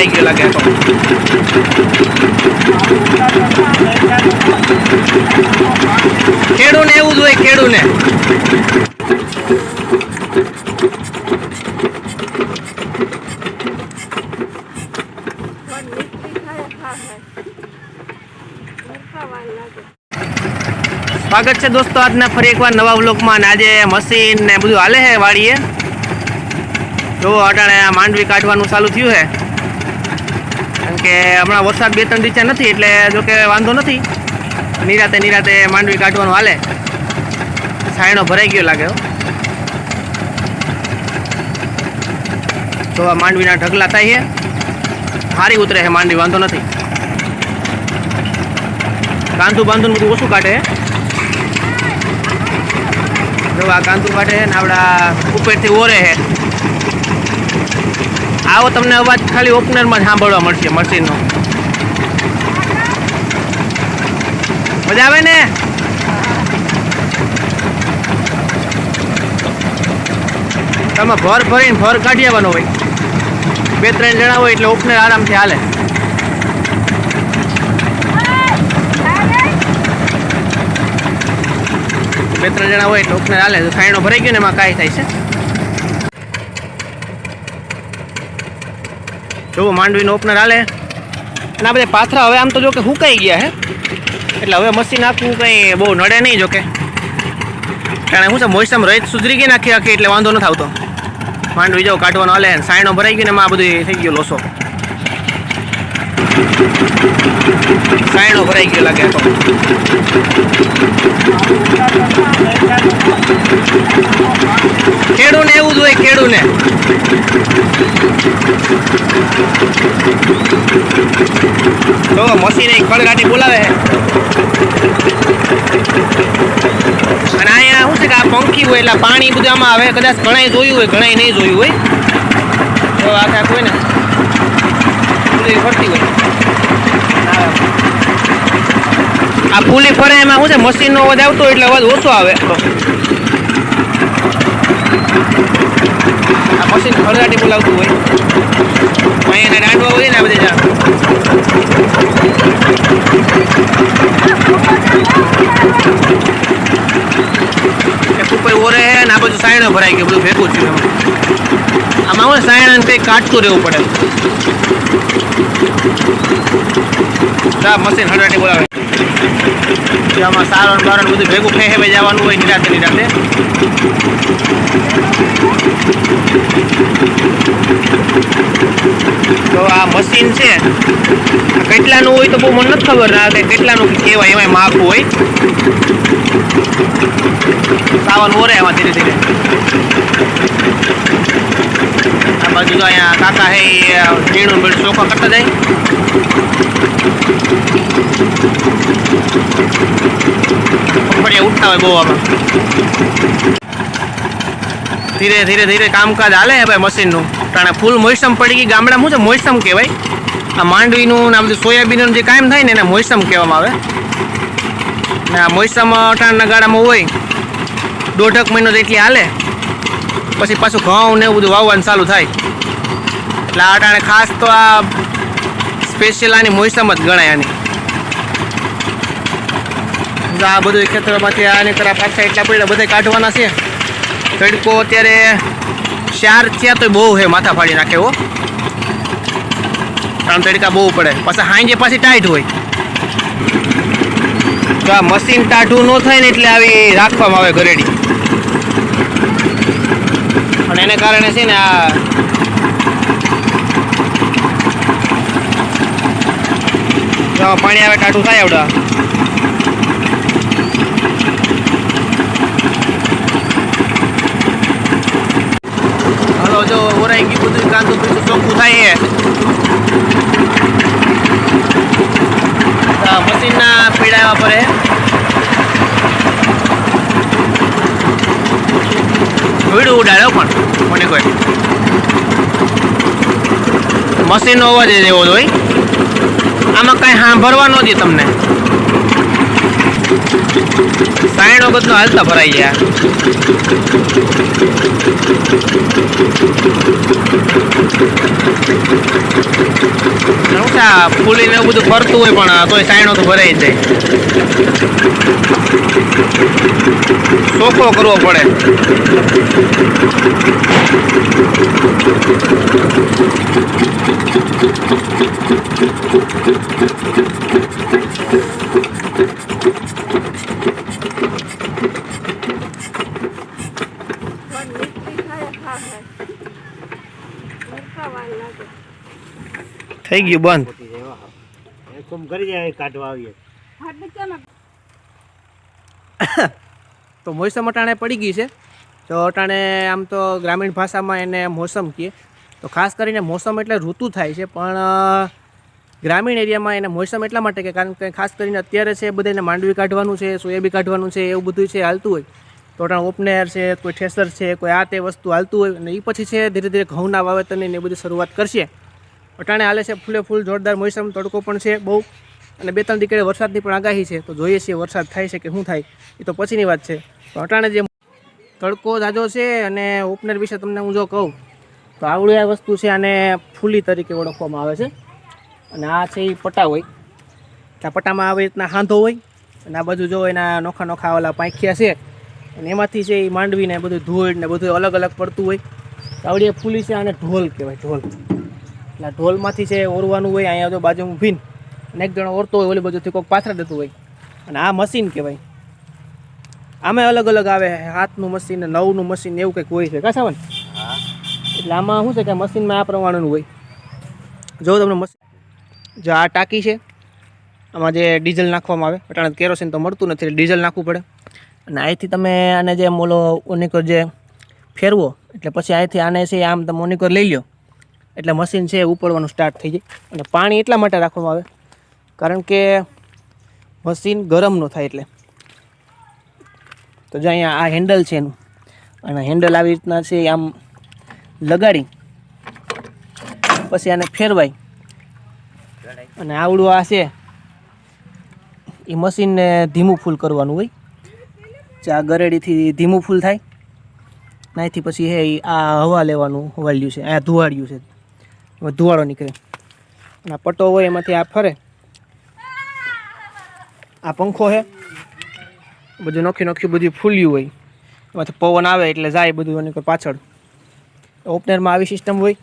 ભરાઈ ગયો લાગે તો ખેડૂને એવું જ હોય ખેડૂને સ્વાગત છે દોસ્તો આજના ફરી એકવાર નવા વ્લોગમાં અને આજે મશીન ને બધું હાલે છે વાડીએ જો અટાણે માંડવી કાઢવાનું ચાલુ થયું છે કારણ કે હમણાં વરસાદ 2-3 દિવસ નથી એટલે જો કે વાંધો નથી નિરાતે માંડવી કાઢવાનું હાલે સાયણો ભરાઈ ગયો લાગે તો આ માંડવીના ઢગલા થાય છે સારી ઉતરે છે માંડવી વાંધો નથી કાંધું બાંધું બધું ઓછું કાઢે જો આ કાંધું કાઢે ને આપણા ઉપરથી ઓરે છે આવો તમને અવાજ ખાલી ઓપનરમાં જ સાંભળવા મળશે મશીનનો મજા આવે ને તમે ભર ભરીને ભર કાઢી આવવાનો હોય 2-3 જણા હોય એટલે ઓપનર આરામથી હાલે બે ત્રણ જણા હોય એટલે ઓપનર હાલે તો સાયણો ભરાઈ ગયો ને એમાં કાંઈ થાય છે જો માંડવીનો ઓપનર હાલે અને આ બધા પાથરા હવે આમ તો જો કે સુકાઈ ગયા હે એટલે હવે મશીન આખું કંઈ બહુ નડે નહીં જો કે કારણ શું છે મોસમ રહીત સુધરી ગઈ નાખી એટલે વાંધો નથી આવતો માંડવી જાવ કાઢવાનો હાલે સાયણો ભરાઈ ગયો ને એમાં બધું થઈ ગયો લોસો સાયણો ભરાઈ ગયો લાગે તો ખેડૂને એવું જ હોય ખેડૂને તો મશીન કડકાટી બોલાવે અને અહીંયા શું છે કે આ પંખી હોય એટલે પાણી બધું આમાં આવે કદાચ ઘણાય જોયું હોય ઘણાય નહીં જોયું હોય તો આખા કોઈ ને બધું ફરતી હોય આ ફૂલી ફરે એમાં શું છે મશીનનો અવાજ આવતો એટલે અવાજ ઓછો આવે આ મશીન ખડગાટી બોલાવતું હોય અહીંયા દાંડવા હોય ને આ બધી ઉપર ઓરે છે ને આ બધું સાયણો ભરાઈ ગયો બધું ભેગું થયું આમાં હું સાયણ કંઈક કાઢતું રહેવું પડે મશીન હળગાટી બોલાવે આમાં સારણ બારણ બધું ભેગું ફેંકે જવાનું હોય નિરાતે તો આ મશીન છે કેટલાનું હોય તો બહુ મને નથી ખબર ના કે કેટલાનું કહેવાય એમાં માપવું હોય સાવન ઓરે એમાં ધીરે ધીરે આ બાજુ તો અહીંયા કાકા હે ઝીણું બીણું ચોખ્ખા કરતા જાય ઉઠતા હોય બહુ આમાં ધીરે કામકાજ હાલે ભાઈ મશીનનું કારણ ફૂલ મોસમ પડી ગઈ ગામડામાં શું છે મોસમ કહેવાય આ માંડવીનું ને આ બધું સોયાબીનનું જે કામ થાય ને એને મોસમ કહેવામાં આવે ને આ મોસમ અટાણના ગાળામાં હોય 1.5 મહિનો જેટલી હાલે પછી પાછું ઘઉં ને એવું બધું વાવવાનું ચાલુ થાય એટલે આ અટાણે ખાસ તો આ સ્પેશિયલ આની મોસમ જ ગણાય આની આ બધું ખેતરોમાંથી આની તરફ પાછા એટલા પડ્યા બધા કાઢવાના છે તડકો અત્યારે 4 થયા તો બહુ છે માથા ફાડી નાખે હો કારણ તડકા બહુ પડે પાછા હાંજે પાછી ટાઈટ હોય તો આ મશીન ટાઢું ન થાય ને એટલે આવી રાખવામાં આવે ઘરેડી અને એને કારણે છે ને આ પાણી આવે ટાઢું થાય આવડા જો ઓરાઈ ગયું બધું કાંદું પીછું ચોખ્ખું થાય છે મશીનના પીડાવા પડે ભીડું ઉડાડ્યો પણ મને કોઈ મશીનનો અવાજ એવો જ હોય આમાં કાંઈ સાંભળવા ન દે તમને સાયણો બધું હાલતા ભરાઈ ગયા આ ફૂલીને એવું બધું ફરતું હોય પણ તોય સાયણો તો ભરાઈ જ જાય. ચોખ્ખો કરવો પડે. થઈ ગયું બંધ. તો મોસમ અટાણે પડી ગઈ છે. તો અટાણે આમ તો ગ્રામીણ ભાષામાં એને મોસમ કહે. તો ખાસ કરીને મોસમ એટલે ઋતુ થાય છે, પણ ગ્રામીણ એરિયામાં એને મોસમ એટલા માટે કે કારણ કે ખાસ કરીને અત્યારે છે બધાને માંડવી કાઢવાનું છે, સોયાબી કાઢવાનું છે, એવું બધું છે હાલતું હોય. તો અટાણે ઓપનેર છે, કોઈ ઠેસર છે, કોઈ આ તે વસ્તુ હાલતું હોય. અને એ પછી છે ધીરે ધીરે ઘઉંના વાવેતરની ને એ બધી શરૂઆત કરશે. અટાણે હાલે છે ફૂલે ફૂલ જોરદાર મોસમ, તડકો પણ છે બહુ, અને 2-3 દીકરે વરસાદની પણ આગાહી છે. તો જોઈએ છીએ વરસાદ થાય છે કે શું થાય, એ તો પછીની વાત છે. તો અટાણે જે તડકો જાજો છે અને ઓપનર વિશે તમને હું જો કહું તો આવડી આ વસ્તુ છે, આને ફૂલી તરીકે ઓળખવામાં આવે છે. અને આ છે એ પટા હોય, આ પટામાં આવી રીતના હાંધો હોય, અને આ બાજુ જો એના નોખા નોખા ઓલા પાંખિયા છે, અને એમાંથી છે એ માંડવીને બધું ધૂળ ને બધું અલગ અલગ પડતું હોય. આવડી ફૂલી છે, આને ઢોલ કહેવાય, ઢોલ. એટલે ઢોલમાંથી છે ઓરવાનું હોય. અહીંયા જો બાજુ ભીન અને એક જણો ઓરતો હોય, ઓલી બાજુથી કોઈક પાથરા દેતું હોય. અને આ મશીન કહેવાય. આમાં અલગ અલગ આવે, હાથનું મશીન ને નવનું મશીન એવું કંઈક હોય છે કાસાવન. એટલે આમાં શું છે કે મશીનમાં આ પ્રમાણેનું હોય. જો તમને મશીન જો આ ટાંકી છે, આમાં જે ડીઝલ નાખવામાં આવે. અટાણે કેરોસીન તો મળતું નથી, ડીઝલ નાખવું પડે. અને અહીંથી તમે આને જે મોલો ઓનિકર જે ફેરવો એટલે પછી અહીંથી આને છે આમ તમે ઓનિકર લઈ લો એટલે મશીન છે ઉપડવાનું સ્ટાર્ટ થઈ જાય. અને પાણી એટલા માટે રાખવામાં આવે કારણ કે મશીન ગરમ ન થાય એટલે. તો જો અહીંયા આ હેન્ડલ છે એનું, અને હેન્ડલ આવી રીતના છે આમ લગાડી પછી આને ફેરવાય. અને આવડું આ છે એ મશીનને ધીમું ફૂલ કરવાનું હોય. આ ગરેડીથી ધીમું ફૂલ થાય, નાહીથી પછી હે આ હવા લેવાનું હવાડ્યું છે, આ ધુવાડ્યું છે, એમાં ધુવાડો નીકળે. અને આ પટ્ટો હોય એમાંથી આ ફરે. આ પંખો છે, બધું નોખી નોખી બધી ફૂલ્યું હોય, એમાંથી પવન આવે એટલે જાય બધું એની પાછળ. ઓપનરમાં આવી સિસ્ટમ હોય.